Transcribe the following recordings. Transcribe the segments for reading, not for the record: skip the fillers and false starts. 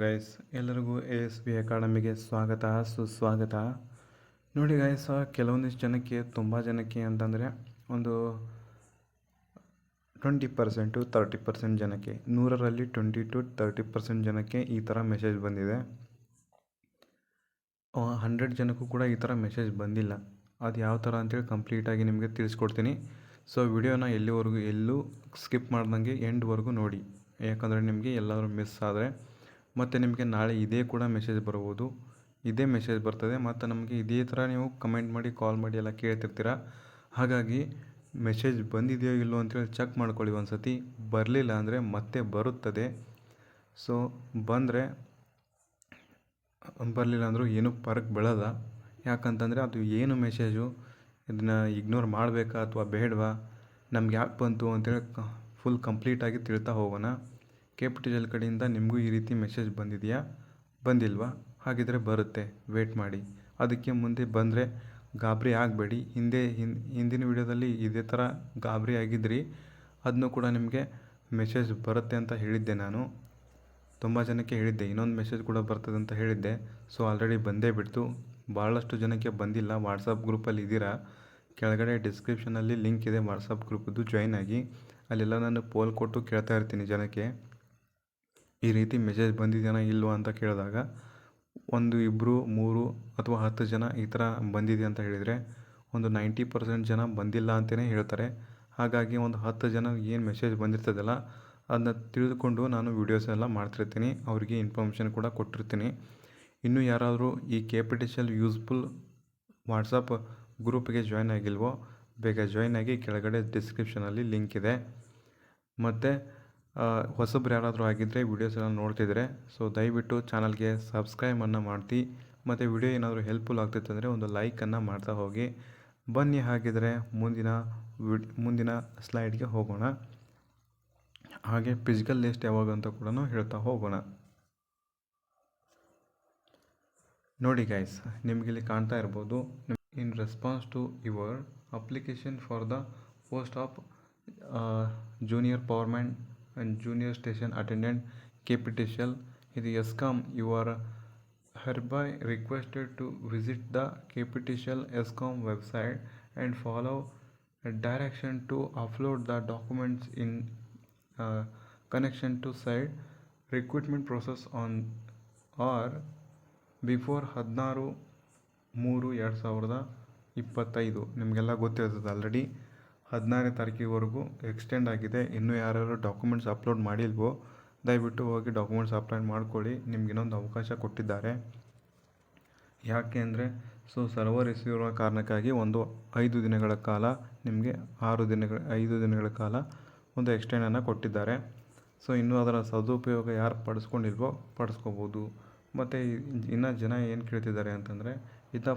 Guys, ಎಲ್ಲರಿಗೂ ASB ಅಕಾಡೆಮಿಗೆ ಸ್ವಾಗತ ಸುಸ್ವಾಗತ. ನೋಡಿ ಗೈಸ್, ಕೆಲವೊಂದಿಷ್ಟು ಜನಕ್ಕೆ ತುಂಬ ಜನಕ್ಕೆ ಅಂತಂದರೆ ಒಂದು 20% 30% ಜನಕ್ಕೆ 100ರಲ್ಲಿ 20 to 30% ಜನಕ್ಕೆ ಈ ಥರ ಮೆಸೇಜ್ ಬಂದಿದೆ. 100 ಜನಕ್ಕೂ ಕೂಡ ಈ ಥರ ಮೆಸೇಜ್ ಬಂದಿಲ್ಲ. ಅದು ಯಾವ ಥರ ಅಂತೇಳಿ ಕಂಪ್ಲೀಟಾಗಿ ನಿಮಗೆ ತಿಳಿಸ್ಕೊಡ್ತೀನಿ. ಸೊ ವಿಡಿಯೋನ ಎಲ್ಲೂ ಸ್ಕಿಪ್ ಮಾಡ್ದಂಗೆ ಎಂಡ್ವರೆಗೂ ನೋಡಿ, ಯಾಕಂದರೆ ನಿಮಗೆ ಎಲ್ಲಾದರೂ ಮಿಸ್ ಆದರೆ ಮತ್ತು ನಿಮಗೆ ನಾಳೆ ಇದೇ ಕೂಡ ಮೆಸೇಜ್ ಬರ್ಬೋದು. ಇದೇ ಮೆಸೇಜ್ ಬರ್ತದೆ ಮತ್ತು ನಮಗೆ ಇದೇ ಥರ ನೀವು ಕಮೆಂಟ್ ಮಾಡಿ ಕಾಲ್ ಮಾಡಿ ಎಲ್ಲ ಕೇಳ್ತಿರ್ತೀರ. ಹಾಗಾಗಿ ಮೆಸೇಜ್ ಬಂದಿದೆಯೋ ಇಲ್ಲೋ ಅಂತೇಳಿ ಚೆಕ್ ಮಾಡ್ಕೊಳ್ಳಿ ಒಂದು ಸತಿ. ಬರಲಿಲ್ಲ ಅಂದರೆ ಮತ್ತೆ ಬರುತ್ತದೆ. ಸೊ ಬರಲಿಲ್ಲ ಅಂದರೂ ಏನೂ ಫರಕ್ ಬೀಳೋದ. ಯಾಕಂತಂದರೆ ಅದು ಏನು ಮೆಸೇಜು, ಇದನ್ನು ಇಗ್ನೋರ್ ಮಾಡಬೇಕಾ ಅಥವಾ ಬೇಡವಾ, ನಮ್ಗೆ ಯಾಕೆ ಬಂತು ಅಂತೇಳಿ ಫುಲ್ ಕಂಪ್ಲೀಟಾಗಿ ತಿಳ್ತಾ ಹೋಗೋಣ. KPTCL ಕಡೆಯಿಂದ ನಿಮಗೂ ಈ ರೀತಿ ಮೆಸೇಜ್ ಬಂದಿದೆಯಾ, ಬಂದಿಲ್ವಾ? ಹಾಗಿದ್ರೆ ಬರುತ್ತೆ, ವೇಟ್ ಮಾಡಿ. ಅದಕ್ಕೆ ಮುಂದೆ ಬಂದರೆ ಗಾಬರಿ ಆಗಬೇಡಿ. ಹಿಂದಿನ ವಿಡಿಯೋದಲ್ಲಿ ಇದೇ ಥರ ಗಾಬರಿ ಆಗಿದ್ರಿ, ಅದನ್ನು ಕೂಡ ನಿಮಗೆ ಮೆಸೇಜ್ ಬರುತ್ತೆ ಅಂತ ಹೇಳಿದ್ದೆ. ನಾನು ತುಂಬ ಜನಕ್ಕೆ ಹೇಳಿದ್ದೆ ಇನ್ನೊಂದು ಮೆಸೇಜ್ ಕೂಡ ಬರ್ತದೆ ಅಂತ ಹೇಳಿದ್ದೆ. ಸೊ ಆಲ್ರೆಡಿ ಬಂದೇ ಬಿಡ್ತು. ಭಾಳಷ್ಟು ಜನಕ್ಕೆ ಬಂದಿಲ್ಲ. ವಾಟ್ಸಪ್ ಗ್ರೂಪಲ್ಲಿ ಇದ್ದೀರಾ, ಕೆಳಗಡೆ ಡಿಸ್ಕ್ರಿಪ್ಷನಲ್ಲಿ ಲಿಂಕ್ ಇದೆ ವಾಟ್ಸಪ್ ಗ್ರೂಪದ್ದು, ಜಾಯ್ನ್ ಆಗಿ. ಅಲ್ಲೆಲ್ಲ ನಾನು ಪೋಲ್ ಕೊಟ್ಟು ಕೇಳ್ತಾ ಇರ್ತೀನಿ ಜನಕ್ಕೆ, ಈ ರೀತಿ ಮೆಸೇಜ್ ಬಂದಿದೆಯಾ ಇಲ್ವಾ ಅಂತ ಕೇಳಿದಾಗ 1, 2, 3 ಅಥವಾ 10 ಜನ ಈ ಥರ ಬಂದಿದೆ ಅಂತ ಹೇಳಿದರೆ ಒಂದು 90% ಜನ ಬಂದಿಲ್ಲ ಅಂತಲೇ ಹೇಳ್ತಾರೆ. ಹಾಗಾಗಿ ಒಂದು 10 ಜನ ಏನು ಮೆಸೇಜ್ ಬಂದಿರ್ತದಲ್ಲ ಅದನ್ನ ತಿಳಿದುಕೊಂಡು ನಾನು ವೀಡಿಯೋಸ್ ಎಲ್ಲ ಮಾಡ್ತಿರ್ತೀನಿ, ಅವರಿಗೆ ಇನ್ಫಾರ್ಮೇಷನ್ ಕೂಡ ಕೊಟ್ಟಿರ್ತೀನಿ. ಇನ್ನೂ ಯಾರಾದರೂ ಈ KPTCL ಯೂಸ್ಫುಲ್ ವಾಟ್ಸಪ್ ಗ್ರೂಪ್ಗೆ ಜಾಯ್ನ್ ಆಗಿಲ್ವೋ ಬೇಗ ಜಾಯ್ನ್ ಆಗಿ, ಕೆಳಗಡೆ ಡಿಸ್ಕ್ರಿಪ್ಷನಲ್ಲಿ ಲಿಂಕ್ ಇದೆ. ಮತ್ತು ಹೊಸಬ್ರು ಯಾರಾದರೂ ಆಗಿದ್ದರೆ ವೀಡಿಯೋಸ್ ಎಲ್ಲ ನೋಡ್ತಿದ್ರೆ ಸೊ ದಯವಿಟ್ಟು ಚಾನಲ್ಗೆ ಸಬ್ಸ್ಕ್ರೈಬನ್ನು ಮಾಡ್ತಿ. ಮತ್ತು ವಿಡಿಯೋ ಏನಾದರೂ ಹೆಲ್ಪ್ಫುಲ್ ಆಗ್ತಿತ್ತಂದರೆ ಒಂದು ಲೈಕನ್ನು ಮಾಡ್ತಾ ಹೋಗಿ. ಬನ್ನಿ ಹಾಗಿದ್ರೆ ಮುಂದಿನ ಸ್ಲೈಡ್ಗೆ ಹೋಗೋಣ. ಹಾಗೆ ಫಿಸಿಕಲ್ ಲಿಸ್ಟ್ ಯಾವಾಗ ಅಂತ ಕೂಡ ಹೇಳ್ತಾ ಹೋಗೋಣ. ನೋಡಿ ಗೈಸ್, ನಿಮಗಿಲ್ಲಿ ಕಾಣ್ತಾ ಇರ್ಬೋದು, in response to your application for the post of junior powerman and junior station attendant KPTCL ಇದು ESCOM, you are hereby requested to visit the KPTCL ESCOM website and follow a direction to upload the documents in connection to said recruitment process on or before 16/3/2025. ನಿಮಗೆಲ್ಲ ಗೊತ್ತಿರ್ತದೆ already 16ನೇ ತಾರೀಕಿವರೆಗೂ extend ಆಗಿದೆ. ಇನ್ನೂ ಯಾರ್ಯಾರು documents upload ಮಾಡಿಲ್ವೋ ದಯವಿಟ್ಟು ಹೋಗಿ documents upload ಮಾಡ್ಕೊಳ್ಳಿ. ನಿಮ್ಗೆ ಇನ್ನೊಂದು ಅವಕಾಶ ಕೊಟ್ಟಿದ್ದಾರೆ. ಯಾಕೆ ಅಂದರೆ ಸರ್ವರ್ ಇಶ್ಯೂ ಇರೋ ಕಾರಣಕ್ಕಾಗಿ ಒಂದು 5 ದಿನಗಳ ಕಾಲ, ನಿಮಗೆ 5 ದಿನಗಳ ಕಾಲ ಒಂದು ಎಕ್ಸ್ಟೆಂಡನ್ನು ಕೊಟ್ಟಿದ್ದಾರೆ. ಸೊ ಇನ್ನೂ ಅದರ ಸದುಪಯೋಗ ಯಾರು ಪಡಿಸ್ಕೊಂಡಿಲ್ವೋ ಪಡಿಸ್ಕೋಬೋದು. ಮತ್ತು ಇನ್ನು ಜನ ಏನು ಕೇಳ್ತಿದ್ದಾರೆ ಅಂತಂದರೆ,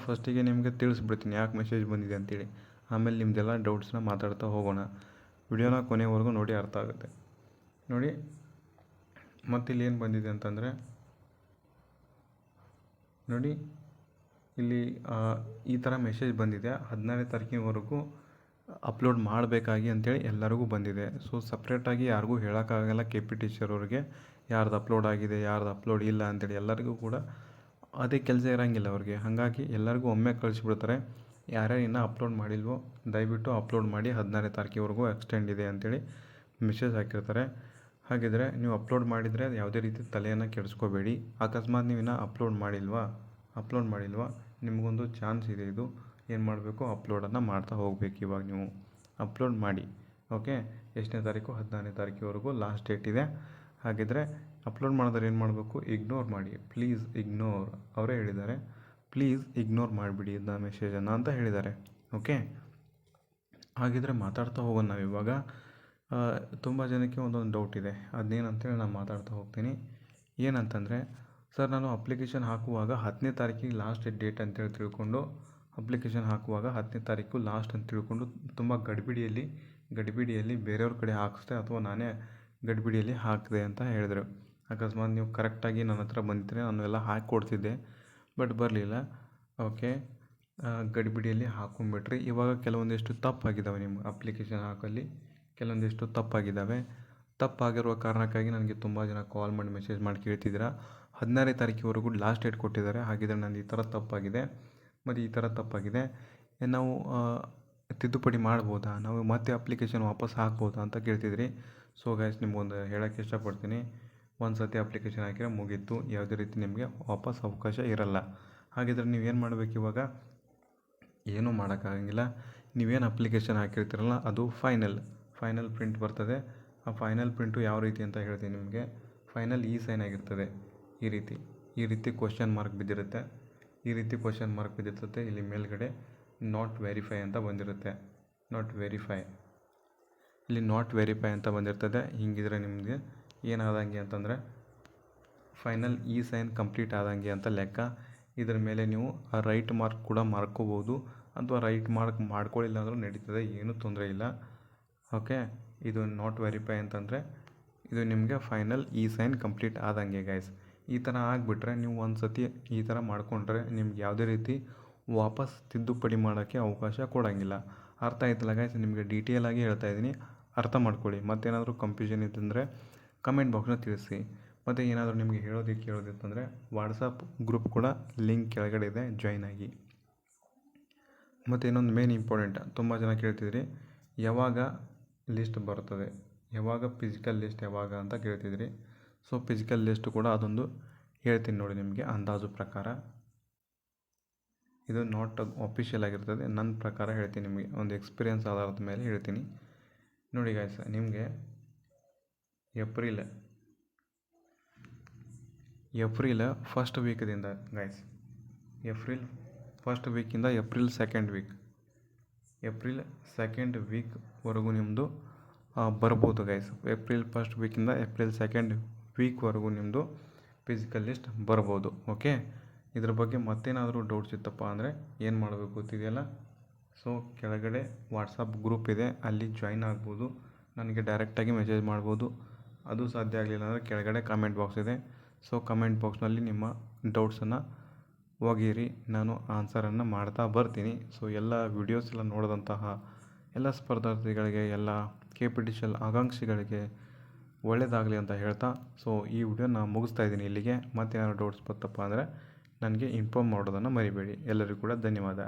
ಫಸ್ಟಿಗೆ ನಿಮಗೆ ತಿಳಿಸ್ಬಿಡ್ತೀನಿ ಯಾಕೆ ಮೆಸೇಜ್ ಬಂದಿದೆ ಅಂತೇಳಿ. ಆಮೇಲೆ ನಿಮ್ಮದೆಲ್ಲ ಡೌಟ್ಸ್ನ ಮಾತಾಡ್ತಾ ಹೋಗೋಣ. ವಿಡಿಯೋನ ಕೊನೆವರೆಗೂ ನೋಡಿ, ಅರ್ಥ ಆಗುತ್ತೆ ನೋಡಿ. ಮತ್ತಿಲ್ಲಿ ಏನು ಬಂದಿದೆ ಅಂತಂದರೆ ನೋಡಿ, ಇಲ್ಲಿ ಈ ಥರ ಮೆಸೇಜ್ ಬಂದಿದೆ. 16ನೇ ತಾರೀಕಿನವರೆಗೂ ಅಪ್ಲೋಡ್ ಮಾಡಬೇಕಾಗಿ ಅಂಥೇಳಿ ಎಲ್ಲರಿಗೂ ಬಂದಿದೆ. ಸೊ ಸಪ್ರೇಟಾಗಿ ಯಾರಿಗೂ ಹೇಳೋಕ್ಕಾಗಲ್ಲ KPTCL ಅವ್ರಿಗೆ ಯಾರ್ದು ಅಪ್ಲೋಡ್ ಆಗಿದೆ ಯಾರ್ದು ಅಪ್ಲೋಡ್ ಇಲ್ಲ ಅಂಥೇಳಿ. ಎಲ್ಲರಿಗೂ ಕೂಡ ಅದೇ ಕೆಲಸ ಇರೋಂಗಿಲ್ಲ ಅವ್ರಿಗೆ. ಹಾಗಾಗಿ ಎಲ್ಲರಿಗೂ ಒಮ್ಮೆ ಕಳಿಸ್ಬಿಡ್ತಾರೆ. ಯಾರ್ಯಾರು ಇನ್ನೂ ಅಪ್ಲೋಡ್ ಮಾಡಿಲ್ವೋ ದಯವಿಟ್ಟು ಅಪ್ಲೋಡ್ ಮಾಡಿ, 16ನೇ ತಾರೀಕಿವರೆಗೂ ಎಕ್ಸ್ಟೆಂಡ್ ಇದೆ ಅಂಥೇಳಿ ಮೆಸೇಜ್ ಹಾಕಿರ್ತಾರೆ. ಹಾಗಿದ್ರೆ ನೀವು ಅಪ್ಲೋಡ್ ಮಾಡಿದರೆ ಯಾವುದೇ ರೀತಿ ತಲೆಯನ್ನು ಕೆಡಿಸ್ಕೋಬೇಡಿ. ಅಕಸ್ಮಾತ್ ನೀವು ಇನ್ನೂ ಅಪ್ಲೋಡ್ ಮಾಡಿಲ್ವಾ ನಿಮಗೊಂದು ಚಾನ್ಸ್ ಇದೆ. ಇದು ಏನು ಮಾಡಬೇಕು, ಅಪ್ಲೋಡನ್ನು ಮಾಡ್ತಾ ಹೋಗಬೇಕು. ಇವಾಗ ನೀವು ಅಪ್ಲೋಡ್ ಮಾಡಿ. ಓಕೆ, ಎಷ್ಟನೇ ತಾರೀಕು? 16ನೇ ತಾರೀಕಿವರೆಗೂ ಲಾಸ್ಟ್ ಡೇಟ್ ಇದೆ. ಹಾಗಿದ್ರೆ ಅಪ್ಲೋಡ್ ಮಾಡಿದ್ರೆ ಏನು ಮಾಡಬೇಕು, ಇಗ್ನೋರ್ ಮಾಡಿ. ಪ್ಲೀಸ್ ಇಗ್ನೋರ್, ಅವರೇ ಹೇಳಿದ್ದಾರೆ, ಪ್ಲೀಸ್ ಇಗ್ನೋರ್ ಮಾಡಿಬಿಡಿ ಇದನ್ನ ಮೆಸೇಜನ್ನು ಅಂತ ಹೇಳಿದ್ದಾರೆ. ಓಕೆ, ಹಾಗಿದ್ರೆ ಮಾತಾಡ್ತಾ ಹೋಗೋಣ ನಾವು ಇವಾಗ. ತುಂಬ ಜನಕ್ಕೆ ಒಂದೊಂದು ಡೌಟ್ ಇದೆ, ಅದೇನಂತೇಳಿ ನಾನು ಮಾತಾಡ್ತಾ ಹೋಗ್ತೀನಿ. ಏನಂತಂದರೆ, ಸರ್ ನಾನು ಅಪ್ಲಿಕೇಶನ್ ಹಾಕುವಾಗ 10ನೇ ತಾರೀಕಿಗೆ ಲಾಸ್ಟ್ ಡೇಟ್ ಅಂತೇಳಿ ತಿಳ್ಕೊಂಡು, ಅಪ್ಲಿಕೇಶನ್ ಹಾಕುವಾಗ 10ನೇ ತಾರೀಕು ಲಾಸ್ಟ್ ಅಂತ ತಿಳ್ಕೊಂಡು ತುಂಬ ಗಡಿಬಿಡಿಯಲ್ಲಿ ಬೇರೆಯವ್ರ ಕಡೆ ಹಾಕಿಸ್ದೆ ಅಥವಾ ನಾನೇ ಗಡಿಬಿಡಿಯಲ್ಲಿ ಹಾಕಿದೆ ಅಂತ ಹೇಳಿದ್ರು. ಅಕಸ್ಮಾತ್ ನೀವು ಕರೆಕ್ಟಾಗಿ ನನ್ನ ಹತ್ರ ಬಂದಿದ್ದರೆ ನಾನು ಎಲ್ಲ ಹಾಕಿ ಕೊಡ್ತಿದ್ದೆ, ಬಟ್ ಬರಲಿಲ್ಲ. ಓಕೆ, ಗಡಿಬಿಡಿಯಲ್ಲಿ ಹಾಕೊಂಡ್ಬಿಟ್ರಿ. ಇವಾಗ ಕೆಲವೊಂದಿಷ್ಟು ತಪ್ಪಾಗಿದ್ದಾವೆ ನಿಮ್ಮ ಅಪ್ಲಿಕೇಶನ್ ಹಾಕಲ್ಲಿ, ಕೆಲವೊಂದಿಷ್ಟು ತಪ್ಪಾಗಿದ್ದಾವೆ. ತಪ್ಪಾಗಿರುವ ಕಾರಣಕ್ಕಾಗಿ ನನಗೆ ತುಂಬ ಜನ ಕಾಲ್ ಮಾಡಿ ಮೆಸೇಜ್ ಮಾಡಿ ಕೇಳ್ತಿದ್ದೀರಾ. 16ನೇ ತಾರೀಕಿವರೆಗೂ ಲಾಸ್ಟ್ ಡೇಟ್ ಕೊಟ್ಟಿದ್ದಾರೆ. ಹಾಗಿದ್ರೆ ನಂದು ಈ ಥರ ತಪ್ಪಾಗಿದೆ ಮತ್ತು ಈ ಥರ ತಪ್ಪಾಗಿದೆ, ನಾವು ತಿದ್ದುಪಡಿ ಮಾಡ್ಬೋದಾ, ನಾವು ಮತ್ತೆ ಅಪ್ಲಿಕೇಶನ್ ವಾಪಸ್ ಹಾಕ್ಬೋದಾ ಅಂತ ಕೇಳ್ತಿದ್ರಿ. ಸೊ ಗೈಸ್, ನಿಮ್ಗೊಂದು ಹೇಳೋಕ್ಕೆ ಇಷ್ಟಪಡ್ತೀನಿ, ಒಂದು ಸತಿ ಅಪ್ಲಿಕೇಶನ್ ಹಾಕಿದ್ರೆ ಮುಗೀತು, ಯಾವುದೇ ರೀತಿ ನಿಮಗೆ ವಾಪಸ್ ಅವಕಾಶ ಇರಲ್ಲ. ಹಾಗಿದ್ರೆ ನೀವೇನು ಮಾಡಬೇಕು ಇವಾಗ? ಏನೂ ಮಾಡೋಕ್ಕಾಗಂಗಿಲ್ಲ. ನೀವೇನು ಅಪ್ಲಿಕೇಶನ್ ಹಾಕಿರ್ತೀರಲ್ಲ ಅದು ಫೈನಲ್ ಪ್ರಿಂಟ್ ಬರ್ತದೆ. ಆ ಫೈನಲ್ ಪ್ರಿಂಟು ಯಾವ ರೀತಿ ಅಂತ ಹೇಳ್ತೀನಿ ನಿಮಗೆ. ಫೈನಲ್ ಸೈನ್ ಆಗಿರ್ತದೆ. ಈ ರೀತಿ ಕ್ವಶನ್ ಮಾರ್ಕ್ ಬಿದ್ದಿರುತ್ತೆ. ಇಲ್ಲಿ ಮೇಲ್ಗಡೆ ನಾಟ್ ವೆರಿಫೈ ಅಂತ ಬಂದಿರುತ್ತೆ. ಇಲ್ಲಿ ನಾಟ್ ವೆರಿಫೈ ಅಂತ ಬಂದಿರ್ತದೆ. ಹಿಂಗಿದ್ರೆ ನಿಮಗೆ ಏನಾದಂಗೆ ಅಂತಂದರೆ ಫೈನಲ್ ಸೈನ್ ಕಂಪ್ಲೀಟ್ ಆದಂಗೆ ಅಂತ ಲೆಕ್ಕ. ಇದರ ಮೇಲೆ ನೀವು ಆ ರೈಟ್ ಮಾರ್ಕ್ ಕೂಡ ಮಾಡ್ಕೋಬೋದು, ಅಥವಾ ರೈಟ್ ಮಾರ್ಕ್ ಮಾಡ್ಕೊಳ್ಳಿಲ್ಲ ಅಂದರೂ ನಡೀತದೆ, ಏನೂ ತೊಂದರೆ ಇಲ್ಲ. ಓಕೆ, ಇದು ನಾಟ್ ವೆರಿಫೈ ಅಂತಂದರೆ ಇದು ನಿಮಗೆ ಫೈನಲ್ ಸೈನ್ ಕಂಪ್ಲೀಟ್ ಆದಂಗೆ ಗೈಸ್. ಈ ಥರ ಆಗಿಬಿಟ್ರೆ ನೀವು ಒಂದು ಸತಿ ಈ ಥರ ಮಾಡಿಕೊಂಡ್ರೆ ನಿಮ್ಗೆ ಯಾವುದೇ ರೀತಿ ವಾಪಸ್ ತಿದ್ದುಪಡಿ ಮಾಡೋಕ್ಕೆ ಅವಕಾಶ ಕೊಡೋಂಗಿಲ್ಲ. ಅರ್ಥ ಆಯ್ತಲ್ಲ ಗೈಸ್? ನಿಮಗೆ ಡೀಟೇಲಾಗಿ ಹೇಳ್ತಾ ಇದ್ದೀನಿ, ಅರ್ಥ ಮಾಡ್ಕೊಳ್ಳಿ. ಮತ್ತೇನಾದರೂ ಕನ್ಫ್ಯೂಷನ್ ಇತ್ತಂದರೆ ಕಮೆಂಟ್ ಬಾಕ್ಸ್ನ ತಿಳಿಸಿ. ಮತ್ತು ಏನಾದರೂ ನಿಮಗೆ ಕೇಳೋದಿತ್ತಂದರೆ ವಾಟ್ಸಪ್ ಗ್ರೂಪ್ ಕೂಡ ಲಿಂಕ್ ಕೆಳಗಡೆ ಇದೆ, ಜಾಯ್ನ್ ಆಗಿ. ಮತ್ತು ಇನ್ನೊಂದು ಮೇನ್ ಇಂಪಾರ್ಟೆಂಟ್, ತುಂಬ ಜನ ಕೇಳ್ತಿದ್ರಿ ಯಾವಾಗ ಲಿಸ್ಟ್ ಬರ್ತದೆ, ಫಿಸಿಕಲ್ ಲಿಸ್ಟ್ ಯಾವಾಗ ಅಂತ ಕೇಳ್ತಿದ್ರಿ. ಸೊ ಫಿಸಿಕಲ್ ಲಿಸ್ಟ್ ಕೂಡ ಅದೊಂದು ಹೇಳ್ತೀನಿ ನೋಡಿ ನಿಮಗೆ. ಅಂದಾಜು ಪ್ರಕಾರ ಇದು ನಾಟ್ ಅಫಿಷಿಯಲ್ ಆಗಿರ್ತದೆ, ನನ್ನ ಪ್ರಕಾರ ಹೇಳ್ತೀನಿ ನಿಮಗೆ, ಒಂದು ಎಕ್ಸ್ಪೀರಿಯನ್ಸ್ ಆಧಾರದ ಮೇಲೆ ಹೇಳ್ತೀನಿ ನೋಡಿ ಗೈಸ್. ನಿಮಗೆ ಏಪ್ರಿಲ್ ಫಸ್ಟ್ ವೀಕ್ದಿಂದ ಗೈಸ್, ಏಪ್ರಿಲ್ ಫಸ್ಟ್ ವೀಕಿಂದ ಏಪ್ರಿಲ್ ಸೆಕೆಂಡ್ ವೀಕ್ವರೆಗೂ ನಿಮ್ಮದು ಬರ್ಬೋದು ಗೈಸ್. ಏಪ್ರಿಲ್ ಫಸ್ಟ್ ವೀಕಿಂದ ಏಪ್ರಿಲ್ ಸೆಕೆಂಡ್ ವೀಕ್ವರೆಗೂ ನಿಮ್ಮದು ಫಿಸಿಕಲ್ ಲಿಸ್ಟ್ ಬರ್ಬೋದು. ಓಕೆ, ಇದ್ರ ಬಗ್ಗೆ ಮತ್ತೇನಾದರೂ ಡೌಟ್ಸ್ ಇತ್ತಪ್ಪ ಅಂದರೆ ಏನು ಮಾಡಬೇಕು ಗೊತ್ತಿದೆಯಲ್ಲ. ಸೊ ಕೆಳಗಡೆ ವಾಟ್ಸಪ್ ಗ್ರೂಪ್ ಇದೆ, ಅಲ್ಲಿ ಜಾಯ್ನ್ ಆಗ್ಬೋದು. ನನಗೆ ಡೈರೆಕ್ಟಾಗಿ ಮೆಸೇಜ್ ಮಾಡ್ಬೋದು. ಅದು ಸಾಧ್ಯ ಆಗಲಿಲ್ಲ ಅಂದರೆ ಕೆಳಗಡೆ ಕಮೆಂಟ್ ಬಾಕ್ಸ್ ಇದೆ. ಸೊ ಕಮೆಂಟ್ ಬಾಕ್ಸ್ನಲ್ಲಿ ನಿಮ್ಮ ಡೌಟ್ಸನ್ನು ಒಗೀರಿ, ನಾನು ಆನ್ಸರನ್ನು ಮಾಡ್ತಾ ಬರ್ತೀನಿ. ಸೊ ಎಲ್ಲ ವೀಡಿಯೋಸ್ ಎಲ್ಲ ನೋಡಿದಂತಹ ಎಲ್ಲ ಸ್ಪರ್ಧಾರ್ಥಿಗಳಿಗೆ, ಎಲ್ಲ KPTCL ಆಕಾಂಕ್ಷಿಗಳಿಗೆ ಒಳ್ಳೆಯದಾಗಲಿ ಅಂತ ಹೇಳ್ತಾ, ಸೊ ಈ ವಿಡಿಯೋನ ಮುಗಿಸ್ತಾ ಇದ್ದೀನಿ ಇಲ್ಲಿಗೆ. ಮತ್ತೇನಾದ್ರು ಡೌಟ್ಸ್ ಬತ್ತಪ್ಪ ಅಂದರೆ ನನಗೆ ಇನ್ಫಾರ್ಮ್ ಮಾಡೋದನ್ನು ಮರಿಬೇಡಿ. ಎಲ್ಲರಿಗೂ ಕೂಡ ಧನ್ಯವಾದ.